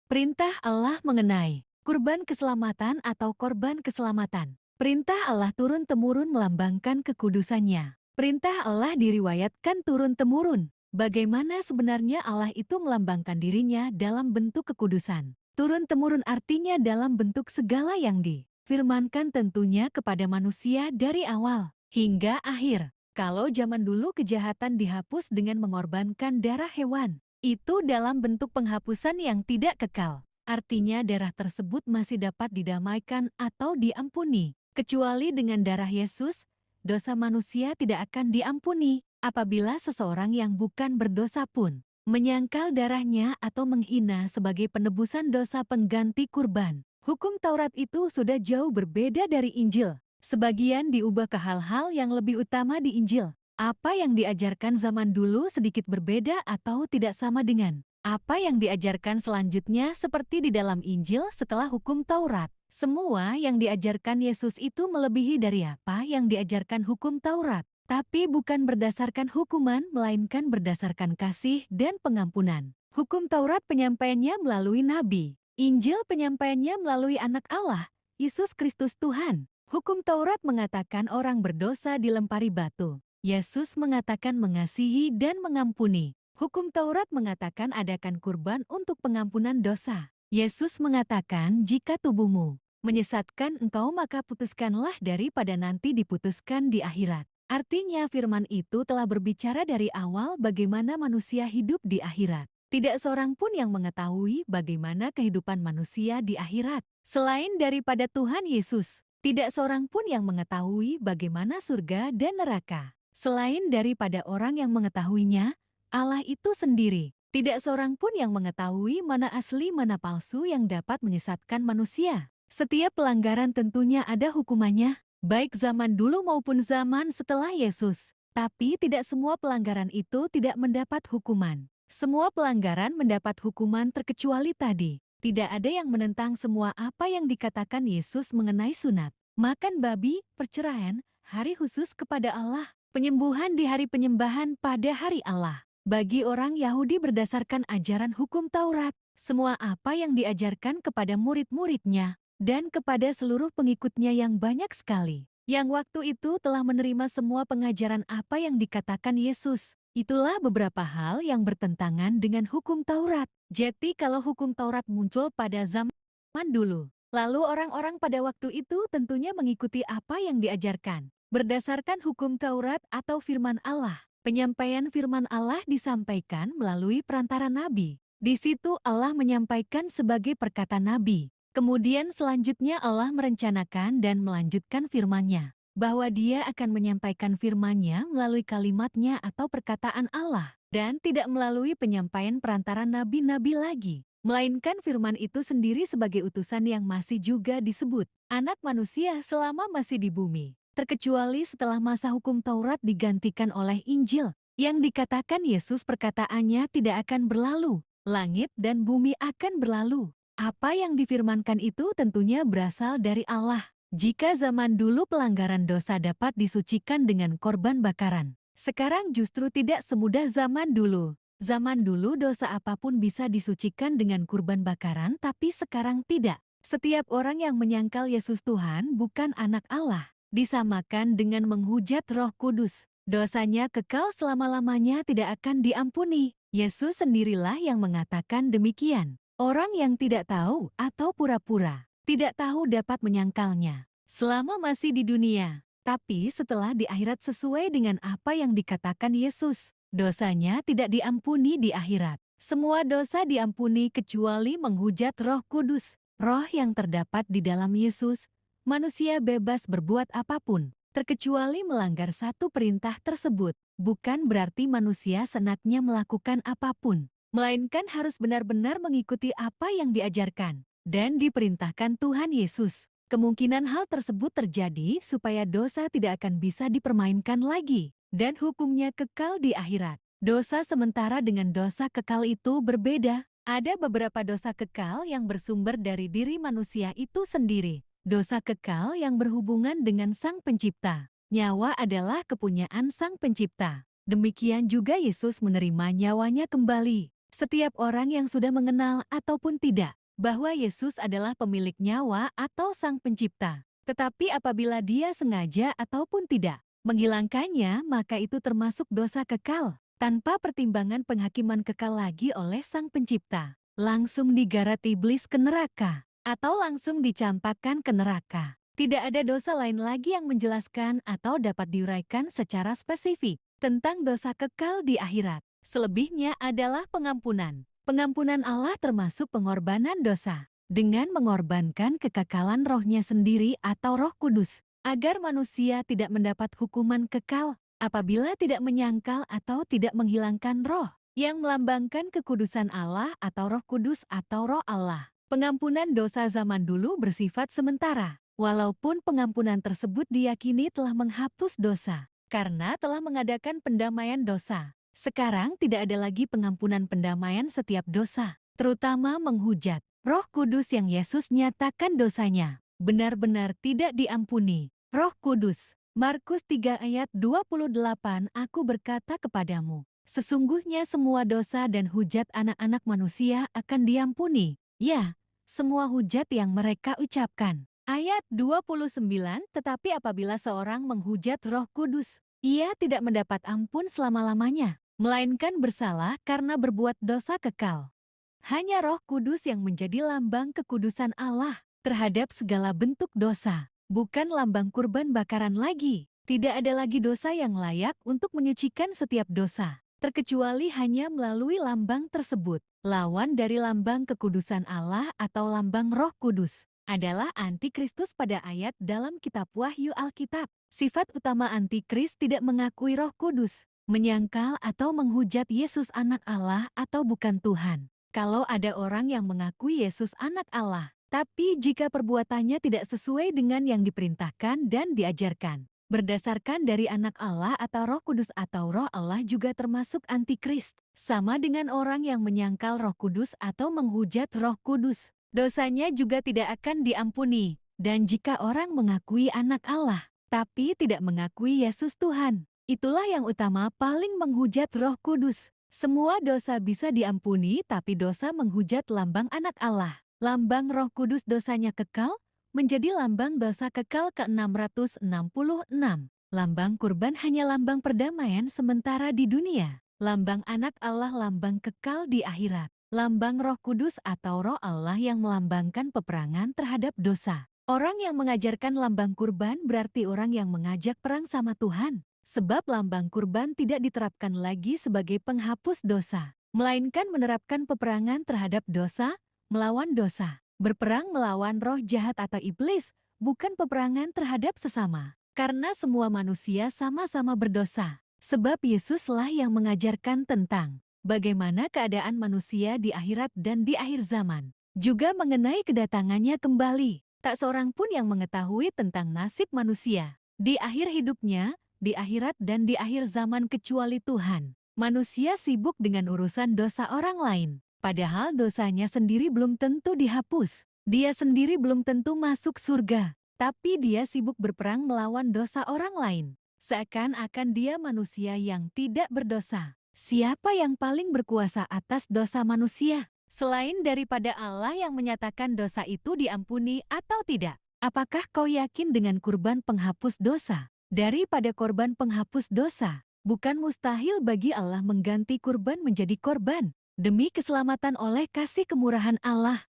Perintah Allah mengenai kurban keselamatan atau korban keselamatan. Perintah Allah turun-temurun melambangkan kekudusannya. Perintah Allah diriwayatkan turun-temurun. Bagaimana sebenarnya Allah itu melambangkan dirinya dalam bentuk kekudusan? Turun-temurun artinya dalam bentuk segala yang difirmankan tentunya kepada manusia dari awal hingga akhir. Kalau zaman dulu kejahatan dihapus dengan mengorbankan darah hewan, itu dalam bentuk penghapusan yang tidak kekal. Artinya darah tersebut masih dapat didamaikan atau diampuni. Kecuali dengan darah Yesus, dosa manusia tidak akan diampuni. Apabila seseorang yang bukan berdosa pun menyangkal darahnya atau menghina sebagai penebusan dosa pengganti kurban. Hukum Taurat itu sudah jauh berbeda dari Injil. Sebagian diubah ke hal-hal yang lebih utama di Injil. Apa yang diajarkan zaman dulu sedikit berbeda atau tidak sama dengan apa yang diajarkan selanjutnya seperti di dalam Injil setelah hukum Taurat. Semua yang diajarkan Yesus itu melebihi dari apa yang diajarkan hukum Taurat. Tapi bukan berdasarkan hukuman, melainkan berdasarkan kasih dan pengampunan. Hukum Taurat penyampaiannya melalui Nabi. Injil penyampaiannya melalui Anak Allah, Yesus Kristus Tuhan. Hukum Taurat mengatakan orang berdosa dilempari batu. Yesus mengatakan mengasihi dan mengampuni. Hukum Taurat mengatakan adakan kurban untuk pengampunan dosa. Yesus mengatakan jika tubuhmu menyesatkan engkau maka putuskanlah daripada nanti diputuskan di akhirat. Artinya firman itu telah berbicara dari awal bagaimana manusia hidup di akhirat. Tidak seorang pun yang mengetahui bagaimana kehidupan manusia di akhirat selain daripada Tuhan Yesus. Tidak seorang pun yang mengetahui bagaimana surga dan neraka selain daripada orang yang mengetahuinya, Allah itu sendiri. Tidak seorang pun yang mengetahui mana asli mana palsu yang dapat menyesatkan manusia. Setiap pelanggaran tentunya ada hukumannya, baik zaman dulu maupun zaman setelah Yesus. Tapi tidak semua pelanggaran itu tidak mendapat hukuman. Semua pelanggaran mendapat hukuman terkecuali tadi. Tidak ada yang menentang semua apa yang dikatakan Yesus mengenai sunat, makan babi, perceraian, hari khusus kepada Allah, penyembuhan di hari penyembahan pada hari Allah. Bagi orang Yahudi berdasarkan ajaran hukum Taurat, semua apa yang diajarkan kepada murid-muridnya dan kepada seluruh pengikutnya yang banyak sekali, yang waktu itu telah menerima semua pengajaran apa yang dikatakan Yesus. Itulah beberapa hal yang bertentangan dengan hukum Taurat. Jadi kalau hukum Taurat muncul pada zaman dulu, lalu orang-orang pada waktu itu tentunya mengikuti apa yang diajarkan. Berdasarkan hukum Taurat atau firman Allah, penyampaian firman Allah disampaikan melalui perantara nabi. Di situ Allah menyampaikan sebagai perkataan nabi. Kemudian selanjutnya Allah merencanakan dan melanjutkan firman-Nya, bahwa Dia akan menyampaikan firman-Nya melalui kalimat-Nya atau perkataan Allah, dan tidak melalui penyampaian perantara nabi-nabi lagi, melainkan firman itu sendiri sebagai utusan yang masih juga disebut anak manusia selama masih di bumi. Terkecuali setelah masa hukum Taurat digantikan oleh Injil, yang dikatakan Yesus perkataannya tidak akan berlalu, langit dan bumi akan berlalu. Apa yang difirmankan itu tentunya berasal dari Allah. Jika zaman dulu pelanggaran dosa dapat disucikan dengan korban bakaran, sekarang justru tidak semudah zaman dulu. Zaman dulu dosa apapun bisa disucikan dengan kurban bakaran, tapi sekarang tidak. Setiap orang yang menyangkal Yesus Tuhan bukan anak Allah, disamakan dengan menghujat Roh Kudus. Dosanya kekal selama-lamanya tidak akan diampuni. Yesus sendirilah yang mengatakan demikian. Orang yang tidak tahu atau pura-pura tidak tahu dapat menyangkalnya selama masih di dunia. Tapi setelah di akhirat sesuai dengan apa yang dikatakan Yesus, dosanya tidak diampuni di akhirat. Semua dosa diampuni kecuali menghujat Roh Kudus, Roh yang terdapat di dalam Yesus. Manusia bebas berbuat apapun, terkecuali melanggar satu perintah tersebut. Bukan berarti manusia senaknya melakukan apapun, melainkan harus benar-benar mengikuti apa yang diajarkan dan diperintahkan Tuhan Yesus. Kemungkinan hal tersebut terjadi supaya dosa tidak akan bisa dipermainkan lagi dan hukumnya kekal di akhirat. Dosa sementara dengan dosa kekal itu berbeda. Ada beberapa dosa kekal yang bersumber dari diri manusia itu sendiri. Dosa kekal yang berhubungan dengan Sang Pencipta. Nyawa adalah kepunyaan Sang Pencipta. Demikian juga Yesus menerima nyawanya kembali. Setiap orang yang sudah mengenal ataupun tidak bahwa Yesus adalah pemilik nyawa atau Sang Pencipta. Tetapi apabila dia sengaja ataupun tidak menghilangkannya, maka itu termasuk dosa kekal, tanpa pertimbangan penghakiman kekal lagi oleh Sang Pencipta. Langsung digarat iblis ke neraka, atau langsung dicampakkan ke neraka. Tidak ada dosa lain lagi yang menjelaskan atau dapat diuraikan secara spesifik tentang dosa kekal di akhirat. Selebihnya adalah pengampunan. Pengampunan Allah termasuk pengorbanan dosa, dengan mengorbankan kekekalan rohnya sendiri atau Roh Kudus, agar manusia tidak mendapat hukuman kekal apabila tidak menyangkal atau tidak menghilangkan roh yang melambangkan kekudusan Allah atau Roh Kudus atau Roh Allah. Pengampunan dosa zaman dulu bersifat sementara. Walaupun pengampunan tersebut diyakini telah menghapus dosa, karena telah mengadakan pendamaian dosa. Sekarang tidak ada lagi pengampunan pendamaian setiap dosa, terutama menghujat. Roh Kudus yang Yesus nyatakan dosanya, benar-benar tidak diampuni. Roh Kudus, Markus 3 ayat 28, Aku berkata kepadamu, sesungguhnya semua dosa dan hujat anak-anak manusia akan diampuni. Ya, semua hujat yang mereka ucapkan. Ayat 29, tetapi apabila seorang menghujat Roh Kudus, ia tidak mendapat ampun selama-lamanya, melainkan bersalah karena berbuat dosa kekal. Hanya Roh Kudus yang menjadi lambang kekudusan Allah terhadap segala bentuk dosa, bukan lambang kurban bakaran lagi. Tidak ada lagi dosa yang layak untuk menyucikan setiap dosa, terkecuali hanya melalui lambang tersebut. Lawan dari lambang kekudusan Allah atau lambang Roh Kudus adalah antikristus pada ayat dalam kitab Wahyu Alkitab. Sifat utama antikris tidak mengakui Roh Kudus, menyangkal atau menghujat Yesus anak Allah atau bukan Tuhan. Kalau ada orang yang mengakui Yesus anak Allah, tapi jika perbuatannya tidak sesuai dengan yang diperintahkan dan diajarkan, berdasarkan dari anak Allah atau Roh Kudus atau Roh Allah juga termasuk antikris. Sama dengan orang yang menyangkal Roh Kudus atau menghujat Roh Kudus, dosanya juga tidak akan diampuni. Dan jika orang mengakui anak Allah, tapi tidak mengakui Yesus Tuhan, itulah yang utama paling menghujat Roh Kudus. Semua dosa bisa diampuni, tapi dosa menghujat lambang anak Allah, lambang Roh Kudus dosanya kekal, menjadi lambang dosa kekal ke-666. Lambang kurban hanya lambang perdamaian sementara di dunia. Lambang anak Allah lambang kekal di akhirat. Lambang Roh Kudus atau Roh Allah yang melambangkan peperangan terhadap dosa. Orang yang mengajarkan lambang kurban berarti orang yang mengajak perang sama Tuhan. Sebab lambang kurban tidak diterapkan lagi sebagai penghapus dosa, melainkan menerapkan peperangan terhadap dosa, melawan dosa. Berperang melawan roh jahat atau iblis, bukan peperangan terhadap sesama. Karena semua manusia sama-sama berdosa. Sebab Yesuslah yang mengajarkan tentang bagaimana keadaan manusia di akhirat dan di akhir zaman. Juga mengenai kedatangannya kembali. Tak seorang pun yang mengetahui tentang nasib manusia di akhir hidupnya, di akhirat dan di akhir zaman kecuali Tuhan. Manusia sibuk dengan urusan dosa orang lain, padahal dosanya sendiri belum tentu dihapus. Dia sendiri belum tentu masuk surga, tapi dia sibuk berperang melawan dosa orang lain. Seakan-akan dia manusia yang tidak berdosa. Siapa yang paling berkuasa atas dosa manusia? Selain daripada Allah yang menyatakan dosa itu diampuni atau tidak? Apakah kau yakin dengan kurban penghapus dosa? Daripada korban penghapus dosa, bukan mustahil bagi Allah mengganti kurban menjadi korban demi keselamatan oleh kasih kemurahan Allah.